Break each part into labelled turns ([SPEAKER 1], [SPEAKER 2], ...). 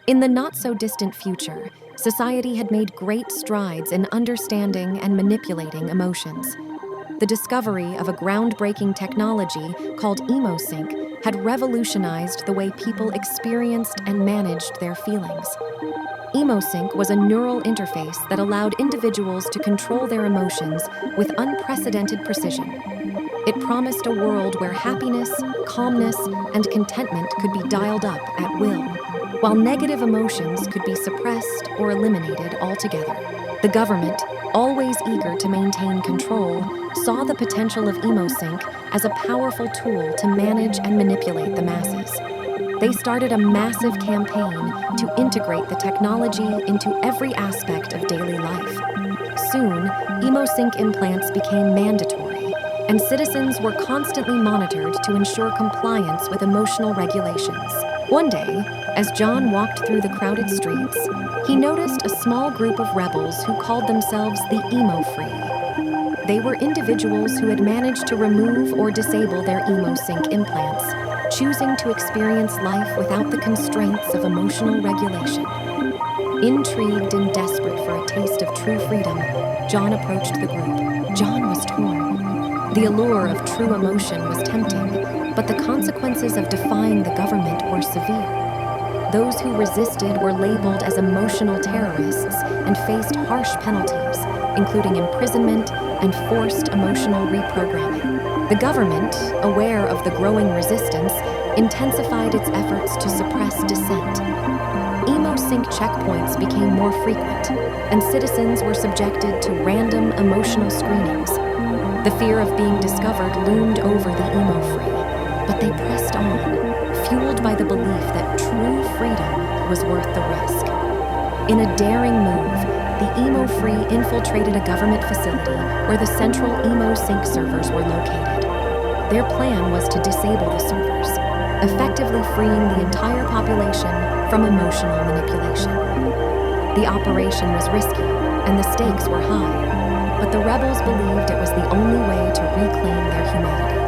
[SPEAKER 1] In the not-so-distant future, society had made great strides in understanding and manipulating emotions. The discovery of a groundbreaking technology called EmoSync had revolutionized the way people experienced and managed their feelings. EmoSync was a neural interface that allowed individuals to control their emotions with unprecedented precision. It promised a world where happiness, calmness, and contentment could be dialed up at will, while negative emotions could be suppressed or eliminated altogether. The government, always eager to maintain control, saw the potential of EmoSync as a powerful tool to manage and manipulate the masses. They started a massive campaign to integrate the technology into every aspect of daily life. Soon, EmoSync implants became mandatory, and citizens were constantly monitored to ensure compliance with emotional regulations. One day, as John walked through the crowded streets, he noticed a small group of rebels who called themselves the Emo-Free. They were individuals who had managed to remove or disable their EmoSync implants, choosing to experience life without the constraints of emotional regulation. Intrigued and desperate for a taste of true freedom, John approached the group. John was torn. The allure of true emotion was tempting, but the consequences of defying the government were severe. Those who resisted were labeled as emotional terrorists and faced harsh penalties, including imprisonment and forced emotional reprogramming. The government, aware of the growing resistance, intensified its efforts to suppress dissent. EmoSync checkpoints became more frequent, and citizens were subjected to random emotional screenings. The fear of being discovered loomed over the Emo-Free, but they pressed on, fueled by the belief that true freedom was worth the risk. In a daring move, the Emo-Free infiltrated a government facility where the central EmoSync servers were located. Their plan was to disable the servers, effectively freeing the entire population from emotional manipulation. The operation was risky, and the stakes were high, but the rebels believed it was the only way to reclaim their humanity.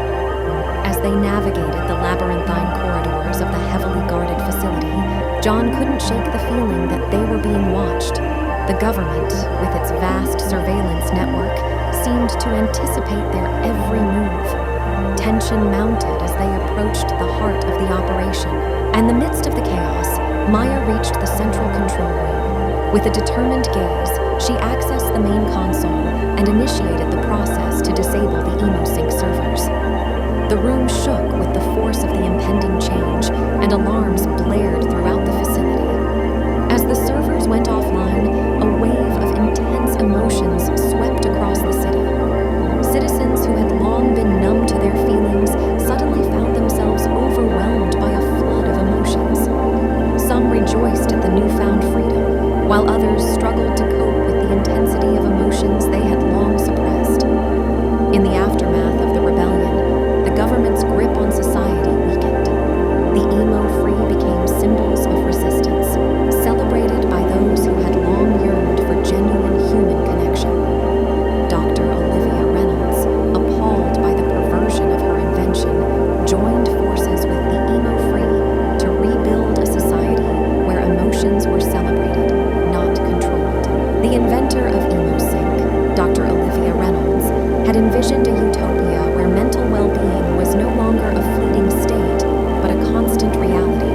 [SPEAKER 1] As they navigated the labyrinthine corridors of the heavily guarded facility, John couldn't shake the feeling that they were being watched. The government, with its vast surveillance network, seemed to anticipate their every move. Tension mounted as they approached the heart of the operation. And in the midst of the chaos, Maya reached the central control room. With a determined gaze, she accessed the main console and initiated the process to disable the EmoSync servers. The room shook with the force of the impending change, and alarms blared throughout the facility. As the servers went offline, a wave of intense emotions swept across the city. Citizens who had long been numb to their feelings suddenly found themselves overwhelmed by a flood of emotions. Some rejoiced at the newfound freedom, while others struggled to cope with the intensity of emotions they had long suppressed. In the aftermath of the rebellion, the government's grip on society weakened. The Emo-Free became symbols of resistance, celebrated by those who had long yearned for genuine human connection. Dr. Olivia Reynolds, appalled by the perversion of her invention, joined forces with the Emo-Free to rebuild a society where emotions were celebrated, not controlled. The inventor of EmoSync, Dr. Olivia Reynolds, had envisioned a utopia where mental well-being was no longer a fleeting state, but a constant reality.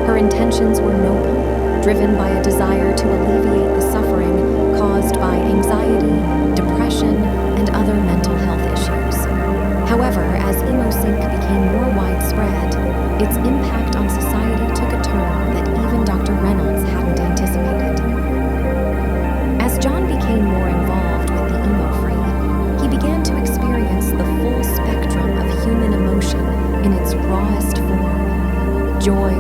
[SPEAKER 1] Her intentions were noble, driven by a desire to alleviate the suffering caused by anxiety, depression, and other mental health issues. However, as EmoSync became more widespread, its impact on society took a turn that even Dr. Reynolds hadn't anticipated. As John became more involved with the Emo-Free, he began to experience the full spectrum of human emotion in its rawest form. Joy,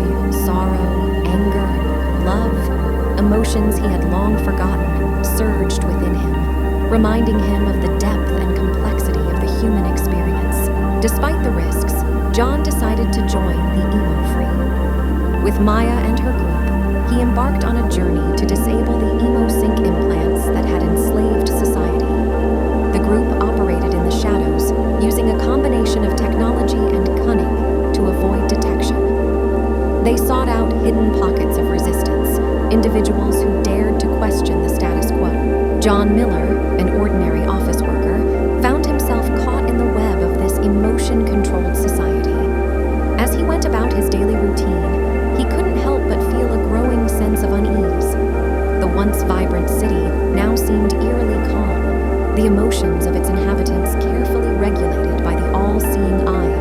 [SPEAKER 1] sorrow, anger, love, emotions he had long forgotten, surged within him, reminding him of the depth and complexity of the human experience. Despite the risks, John decided to join the Emo-Free. With Maya and her group, he embarked on a journey to disable the EmoSync implants that had enslaved society. The group operated in the shadows, sought out hidden pockets of resistance, individuals who dared to question the status quo. John Miller, an ordinary office worker, found himself caught in the web of this emotion-controlled society. As he went about his daily routine, he couldn't help but feel a growing sense of unease. The once vibrant city now seemed eerily calm, the emotions of its inhabitants carefully regulated by the all-seeing eye